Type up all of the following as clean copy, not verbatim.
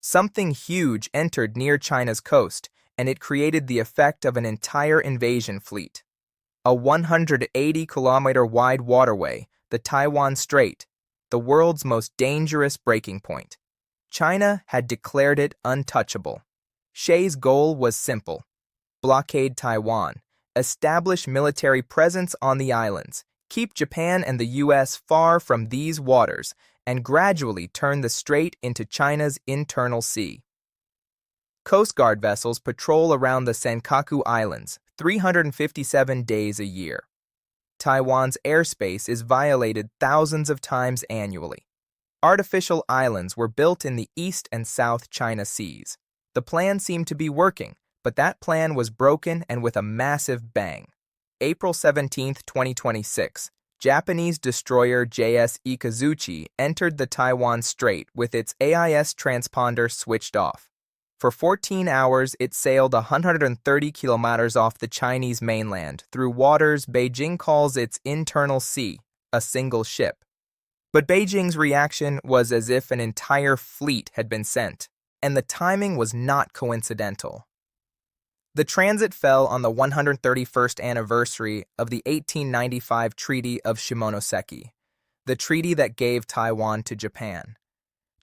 Something huge entered near China's coast, and it created the effect of an entire invasion fleet. A 180-kilometer-wide waterway, the Taiwan Strait, the world's most dangerous breaking point. China had declared it untouchable. Xi's goal was simple: blockade Taiwan, establish military presence on the islands, keep Japan and the US far from these waters, and gradually turn the strait into China's internal sea. Coast Guard vessels patrol around the Senkaku Islands 357 days a year. Taiwan's airspace is violated thousands of times annually. Artificial islands were built in the East and South China Seas. The plan seemed to be working, but that plan was broken and with a massive bang. April 17, 2026, Japanese destroyer JS Ikazuchi entered the Taiwan Strait with its AIS transponder switched off. For 14 hours, it sailed 130 kilometers off the Chinese mainland through waters Beijing calls its internal sea, a single ship. But Beijing's reaction was as if an entire fleet had been sent, and the timing was not coincidental. The transit fell on the 131st anniversary of the 1895 Treaty of Shimonoseki, the treaty that gave Taiwan to Japan.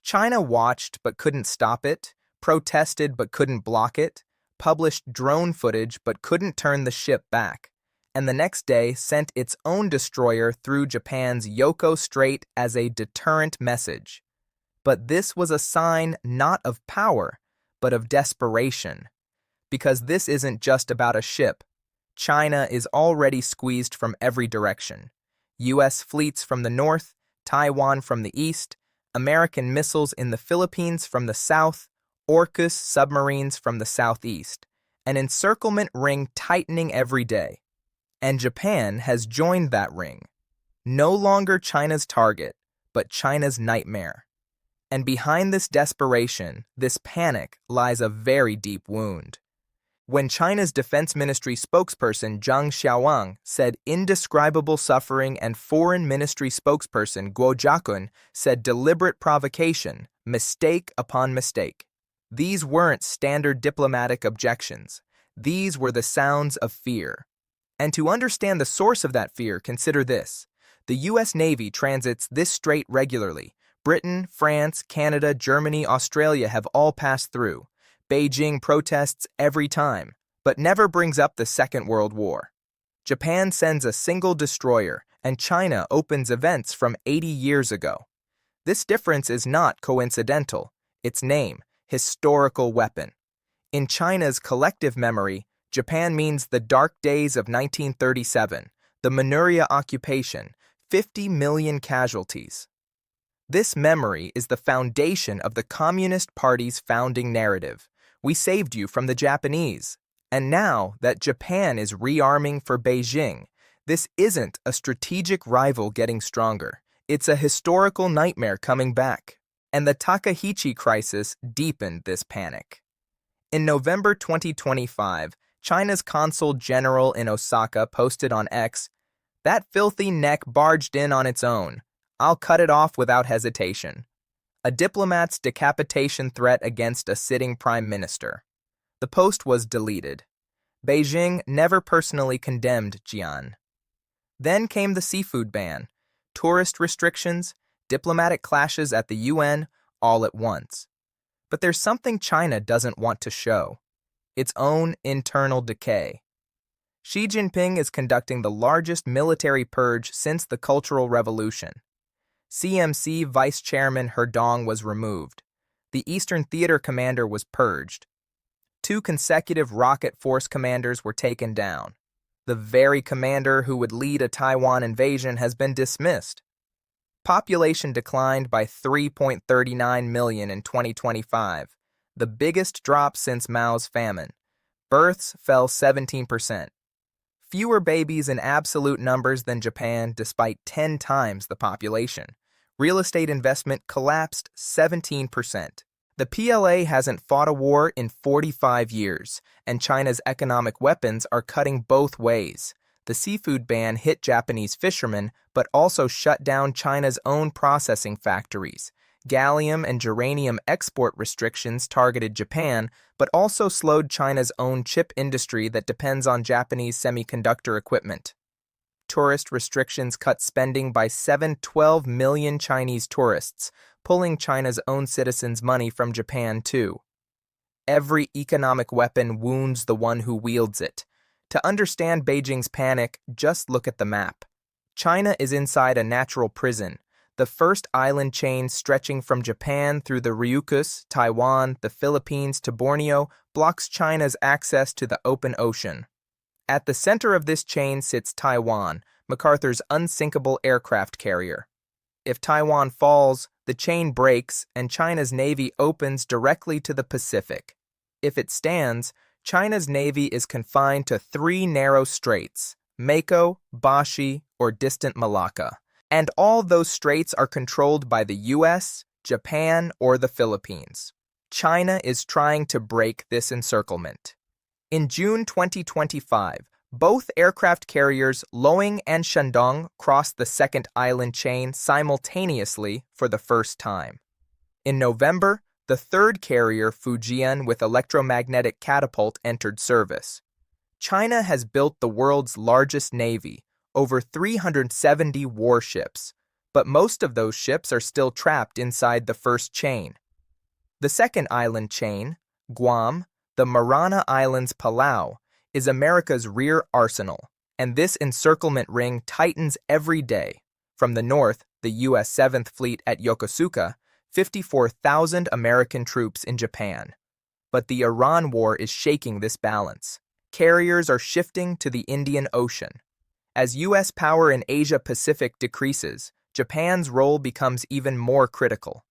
China watched but couldn't stop it, protested but couldn't block it, published drone footage but couldn't turn the ship back, and the next day sent its own destroyer through Japan's Yoko Strait as a deterrent message. But this was a sign not of power, but of desperation. Because this isn't just about a ship. China is already squeezed from every direction. US fleets from the north, Taiwan from the east, American missiles in the Philippines from the south, AUKUS submarines from the southeast, an encirclement ring tightening every day. And Japan has joined that ring. No longer China's target, but China's nightmare. And behind this desperation, this panic, lies a very deep wound. When China's Defense Ministry spokesperson Zhang Xiaowang said indescribable suffering and Foreign Ministry spokesperson Guo Jiakun said deliberate provocation, mistake upon mistake. These weren't standard diplomatic objections. These were the sounds of fear. And to understand the source of that fear, consider this. The US Navy transits this strait regularly. Britain, France, Canada, Germany, Australia have all passed through. Beijing protests every time, but never brings up the Second World War. Japan sends a single destroyer, and China opens events from 80 years ago. This difference is not coincidental. Its name, historical weapon. In China's collective memory, Japan means the dark days of 1937, the Manchuria occupation, 50 million casualties. This memory is the foundation of the Communist Party's founding narrative. We saved you from the Japanese. And now that Japan is rearming for Beijing, this isn't a strategic rival getting stronger. It's a historical nightmare coming back. And the Takaichi crisis deepened this panic. In November 2025, China's consul general in Osaka posted on X, "That filthy neck barged in on its own. I'll cut it off without hesitation." A diplomat's decapitation threat against a sitting prime minister. The post was deleted. Beijing never personally condemned Jian. Then came the seafood ban, tourist restrictions, diplomatic clashes at the UN, all at once. But there's something China doesn't want to show: its own internal decay. Xi Jinping is conducting the largest military purge since the Cultural Revolution. CMC Vice Chairman He Dong was removed. The Eastern Theater Commander was purged. 2 consecutive rocket force commanders were taken down. The very commander who would lead a Taiwan invasion has been dismissed. Population declined by 3.39 million in 2025, the biggest drop since Mao's famine. Births fell 17%. Fewer babies in absolute numbers than Japan despite 10 times the population. Real estate investment collapsed 17%. The PLA hasn't fought a war in 45 years, and China's economic weapons are cutting both ways. The seafood ban hit Japanese fishermen, but also shut down China's own processing factories, Gallium and germanium export restrictions targeted Japan, but also slowed China's own chip industry that depends on Japanese semiconductor equipment. Tourist restrictions cut spending by 712 million Chinese tourists, pulling China's own citizens' money from Japan too. Every economic weapon wounds the one who wields it. To understand Beijing's panic, just look at the map. China is inside a natural prison, the first island chain stretching from Japan through the AUKUS, Taiwan, the Philippines to Borneo blocks China's access to the open ocean. At the center of this chain sits Taiwan, MacArthur's unsinkable aircraft carrier. If Taiwan falls, the chain breaks and China's navy opens directly to the Pacific. If it stands, China's navy is confined to 3 narrow straits, Mako, Bashi, or distant Malacca, and all those straits are controlled by the US, Japan, or the Philippines. China is trying to break this encirclement. In June 2025, both aircraft carriers Loing and Shandong crossed the second island chain simultaneously for the first time. In November, the third carrier Fujian with electromagnetic catapult entered service. China has built the world's largest navy, over 370 warships, but most of those ships are still trapped inside the first chain. The second island chain, Guam, the Mariana Islands Palau, is America's rear arsenal, and this encirclement ring tightens every day. From the north, the US 7th Fleet at Yokosuka, 54,000 American troops in Japan. But the Iran war is shaking this balance. Carriers are shifting to the Indian Ocean. As US power in Asia-Pacific decreases, Japan's role becomes even more critical.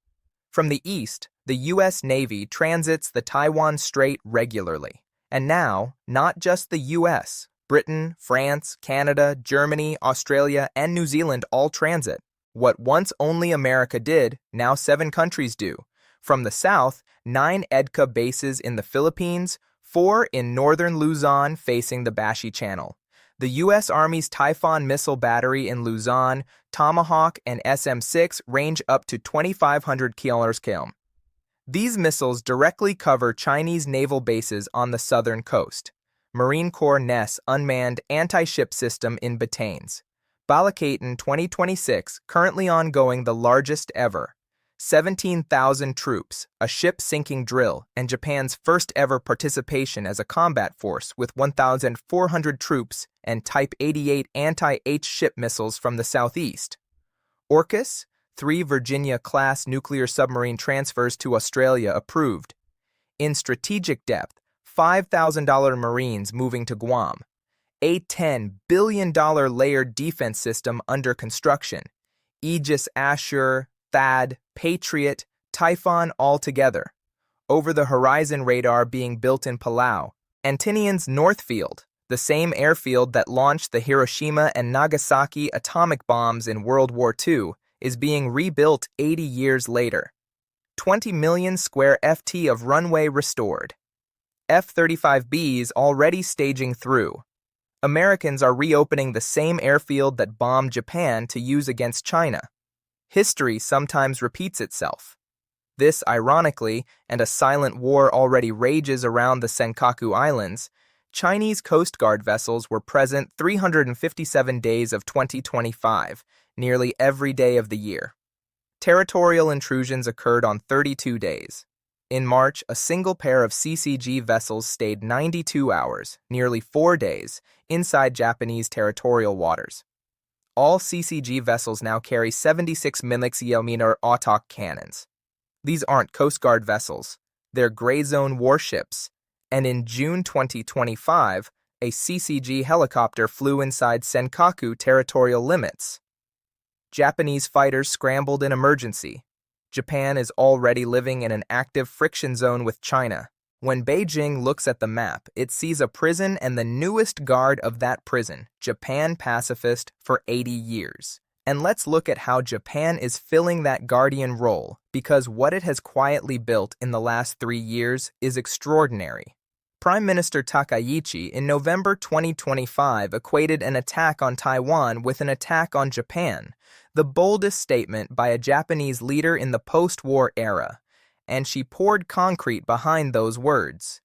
From the east, the US Navy transits the Taiwan Strait regularly. And now, not just the US, Britain, France, Canada, Germany, Australia, and New Zealand all transit. What once only America did, now 7 countries do. From the south, 9 EDCA bases in the Philippines, 4 in northern Luzon facing the Bashi Channel. The U.S. Army's Typhon missile battery in Luzon, Tomahawk, and SM-6 range up to 2,500 km. These missiles directly cover Chinese naval bases on the southern coast. Marine Corps NES unmanned anti-ship system in Batanes. Balacaton 2026, currently ongoing, the largest ever. 17,000 troops, a ship-sinking drill, and Japan's first-ever participation as a combat force with 1,400 troops and Type 88 anti-H ship missiles from the southeast. AUKUS, 3 Virginia-class nuclear submarine transfers to Australia approved. In strategic depth, $5,000 Marines moving to Guam. A $10 billion layered defense system under construction. Aegis Ashur, THAAD, Patriot, Typhon all together. Over-the-horizon radar being built in Palau. Antinian's Northfield, the same airfield that launched the Hiroshima and Nagasaki atomic bombs in World War II, is being rebuilt 80 years later. 20 million square ft of runway restored. F-35Bs already staging through. Americans are reopening the same airfield that bombed Japan to use against China. History sometimes repeats itself. This, ironically, and a silent war already rages around the Senkaku Islands, Chinese Coast Guard vessels were present 357 days of 2025, nearly every day of the year. Territorial intrusions occurred on 32 days. In March, a single pair of CCG vessels stayed 92 hours, nearly 4 days, inside Japanese territorial waters. All CCG vessels now carry 76 mm Autok cannons. These aren't Coast Guard vessels, they're gray zone warships. And in June 2025, a CCG helicopter flew inside Senkaku territorial limits. Japanese fighters scrambled in emergency. Japan is already living in an active friction zone with China. When Beijing looks at the map, it sees a prison and the newest guard of that prison, Japan pacifist, for 80 years. And let's look at how Japan is filling that guardian role, because what it has quietly built in the last 3 years is extraordinary. Prime Minister Takaichi in November 2025 equated an attack on Taiwan with an attack on Japan. the boldest statement by a Japanese leader in the post-war era, and she poured concrete behind those words.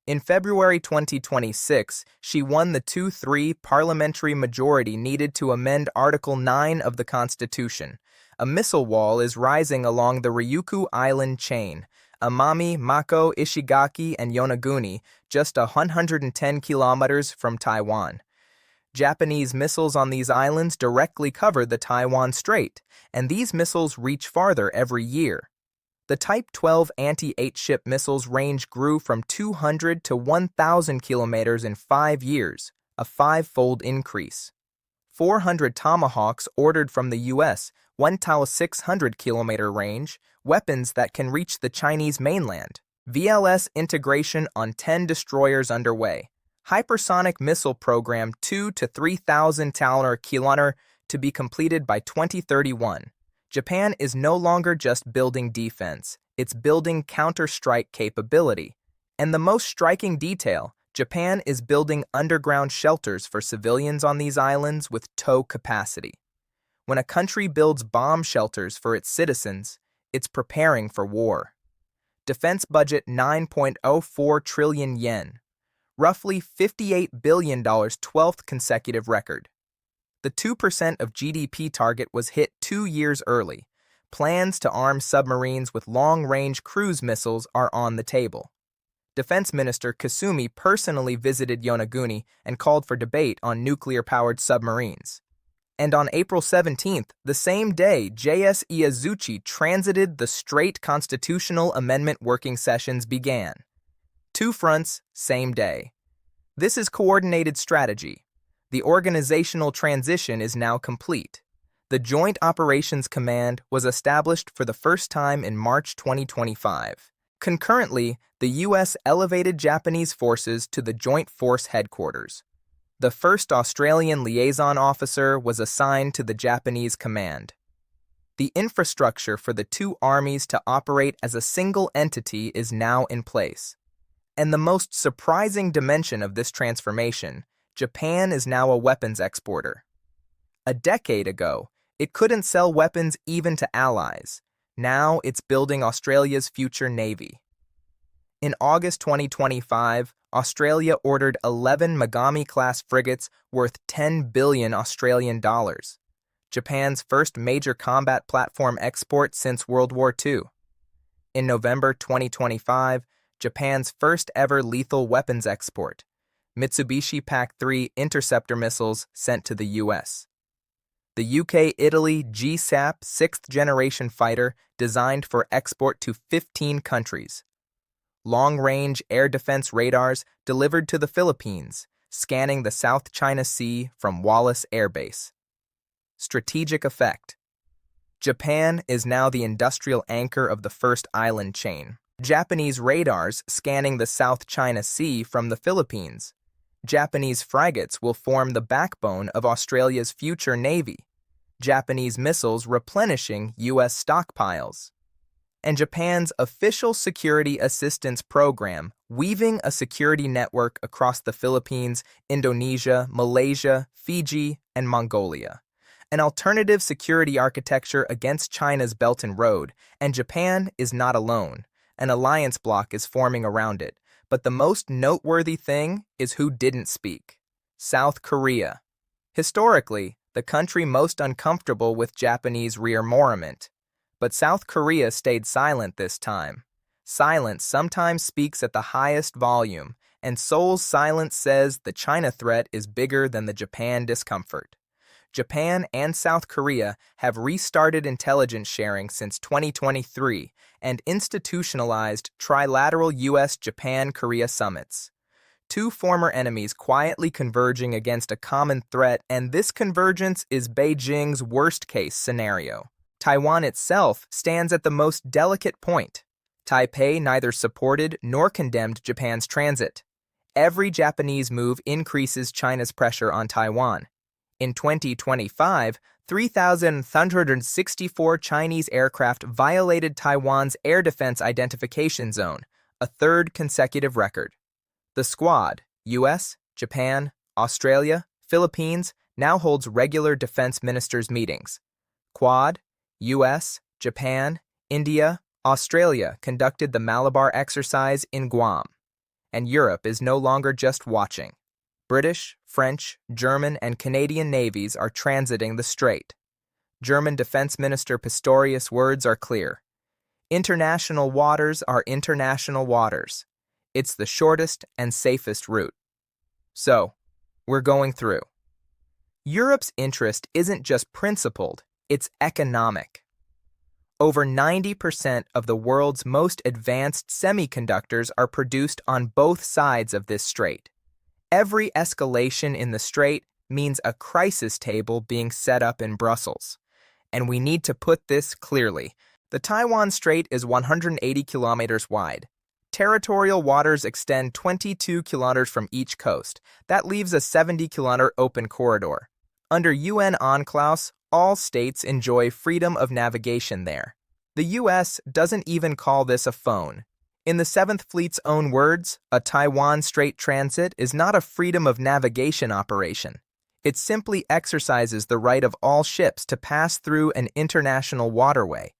In February 2026, she won the 2-3 parliamentary majority needed to amend Article 9 of the Constitution. A missile wall is rising along the Ryukyu Island chain, Amami, Mako, Ishigaki, and Yonaguni, just 110 kilometers from Taiwan. Japanese missiles on these islands directly cover the Taiwan Strait, and these missiles reach farther every year. The Type 12 anti-8 ship missiles range grew from 200 to 1,000 kilometers in 5 years, a 5-fold increase. 400 Tomahawks ordered from the US, 1,600-kilometer range, weapons that can reach the Chinese mainland. VLS integration on 10 destroyers underway. Hypersonic missile program 2 to 3,000 kilometer to be completed by 2031. Japan is no longer just building defense, it's building counter-strike capability. And the most striking detail, Japan is building underground shelters for civilians on these islands with tow capacity. When a country builds bomb shelters for its citizens, it's preparing for war. Defense budget 9.04 trillion yen, roughly $58 billion, 12th consecutive record. The 2% of GDP target was hit 2 years early. Plans to arm submarines with long-range cruise missiles are on the table. Defense Minister Kasumi personally visited Yonaguni and called for debate on nuclear-powered submarines. And on April 17th, the same day, JS Ikazuchi transited the Strait Constitutional Amendment working sessions began. 2 fronts, same day. This is coordinated strategy. The organizational transition is now complete. The Joint Operations Command was established for the first time in March 2025. Concurrently, the U.S. elevated Japanese forces to the Joint Force Headquarters. The first Australian liaison officer was assigned to the Japanese command. The infrastructure for the 2 armies to operate as a single entity is now in place. And the most surprising dimension of this transformation, Japan is now a weapons exporter. A decade ago, it couldn't sell weapons even to allies. Now it's building Australia's future navy. In August 2025, Australia ordered 11 Megami-class frigates worth 10 billion Australian dollars, Japan's first major combat platform export since World War II. In November 2025, Japan's first ever lethal weapons export, Mitsubishi PAC-3 interceptor missiles sent to the U.S. The UK-Italy GSAP 6th-generation fighter designed for export to 15 countries. Long-range air defense radars delivered to the Philippines, scanning the South China Sea from Wallace Air Base. Strategic effect. Japan is now the industrial anchor of the first island chain. Japanese radars scanning the South China Sea from the Philippines. Japanese frigates will form the backbone of Australia's future navy. Japanese missiles replenishing U.S. stockpiles. And Japan's official security assistance program, weaving a security network across the Philippines, Indonesia, Malaysia, Fiji, and Mongolia. An alternative security architecture against China's Belt and Road, and Japan is not alone. An alliance bloc is forming around it. But the most noteworthy thing is who didn't speak. South Korea. Historically, the country most uncomfortable with Japanese rearmament. But South Korea stayed silent this time. Silence sometimes speaks at the highest volume, and Seoul's silence says the China threat is bigger than the Japan discomfort. Japan and South Korea have restarted intelligence sharing since 2023 and institutionalized trilateral U.S.-Japan-Korea summits. 2 former enemies quietly converging against a common threat, and this convergence is Beijing's worst-case scenario. Taiwan itself stands at the most delicate point. Taipei neither supported nor condemned Japan's transit. Every Japanese move increases China's pressure on Taiwan. In 2025, 3,364 Chinese aircraft violated Taiwan's air defense identification zone, a 3rd consecutive record. The Squad, US, Japan, Australia, Philippines, now holds regular defense ministers' meetings. Quad, US, Japan, India, Australia conducted the Malabar exercise in Guam, and Europe is no longer just watching. British, French, German, and Canadian navies are transiting the strait. German Defense Minister Pistorius' words are clear. International waters are international waters. It's the shortest and safest route. So, we're going through. Europe's interest isn't just principled, it's economic. Over 90% of the world's most advanced semiconductors are produced on both sides of this strait. Every escalation in the strait means a crisis table being set up in Brussels. And we need to put this clearly. The Taiwan Strait is 180 kilometers wide. Territorial waters extend 22 kilometers from each coast. That leaves a 70-kilometer open corridor. Under UN UNCLOS, all states enjoy freedom of navigation there. The US doesn't even call this a phone. In the 7th Fleet's own words, a Taiwan Strait transit is not a freedom of navigation operation. It simply exercises the right of all ships to pass through an international waterway.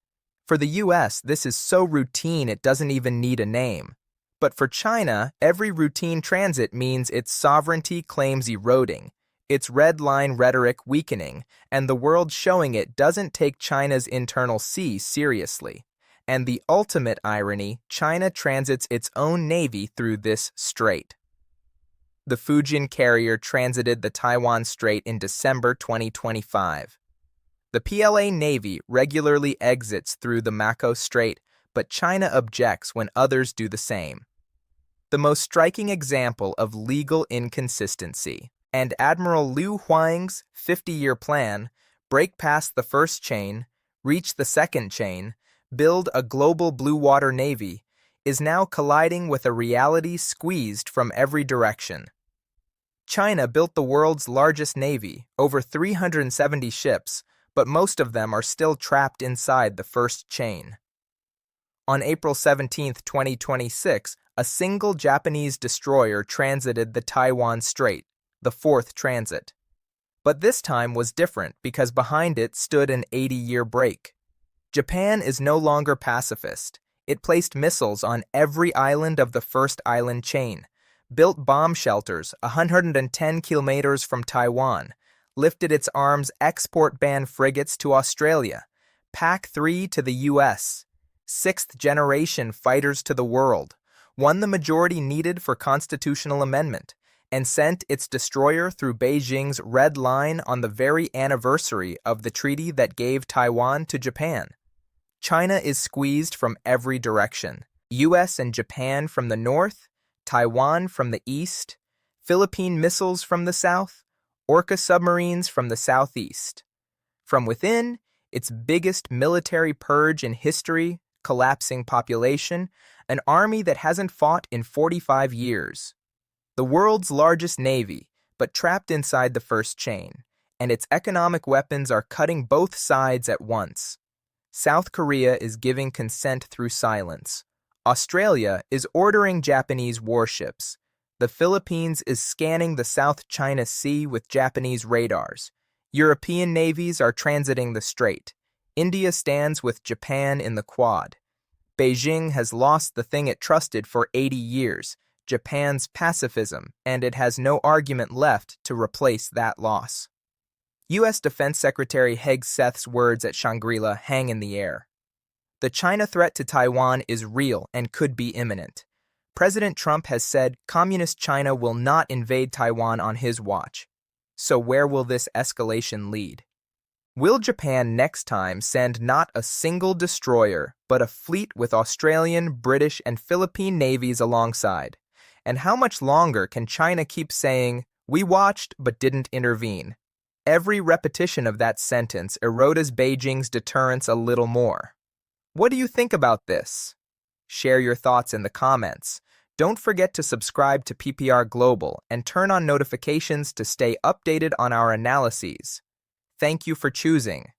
For the US, this is so routine it doesn't even need a name. But for China, every routine transit means its sovereignty claims eroding, its red line rhetoric weakening, and the world showing it doesn't take China's internal sea seriously. And the ultimate irony, China transits its own navy through this strait. The Fujian carrier transited the Taiwan Strait in December 2025. The PLA Navy regularly exits through the Mako Strait, but China objects when others do the same. The most striking example of legal inconsistency, and Admiral Liu Huang's 50-year plan, break past the first chain, reach the second chain, build a global blue water navy, is now colliding with a reality squeezed from every direction. China built the world's largest navy, over 370 ships, but most of them are still trapped inside the first chain. On April 17, 2026, a single Japanese destroyer transited the Taiwan Strait, the fourth transit. But this time was different because behind it stood an 80-year break. Japan is no longer pacifist. It placed missiles on every island of the first island chain, built bomb shelters 110 kilometers from Taiwan, lifted its arms export-ban frigates to Australia, PAC-3 to the US, sixth-generation fighters to the world, won the majority needed for constitutional amendment, and sent its destroyer through Beijing's red line on the very anniversary of the treaty that gave Taiwan to Japan. China is squeezed from every direction. US and Japan from the north, Taiwan from the east, Philippine missiles from the south, AUKUS submarines from the southeast. From within, its biggest military purge in history, collapsing population, an army that hasn't fought in 45 years. The world's largest navy, but trapped inside the first chain, and its economic weapons are cutting both sides at once. South Korea is giving consent through silence. Australia is ordering Japanese warships. The Philippines is scanning the South China Sea with Japanese radars. European navies are transiting the strait. India stands with Japan in the Quad. Beijing has lost the thing it trusted for 80 years, Japan's pacifism, and it has no argument left to replace that loss. U.S. Defense Secretary Hegseth's words at Shangri-La hang in the air. The China threat to Taiwan is real and could be imminent. President Trump has said Communist China will not invade Taiwan on his watch. So where will this escalation lead? Will Japan next time send not a single destroyer, but a fleet with Australian, British, and Philippine navies alongside? And how much longer can China keep saying, "We watched but didn't intervene"? Every repetition of that sentence erodes Beijing's deterrence a little more. What do you think about this? Share your thoughts in the comments. Don't forget to subscribe to PPR Global and turn on notifications to stay updated on our analyses. Thank you for choosing.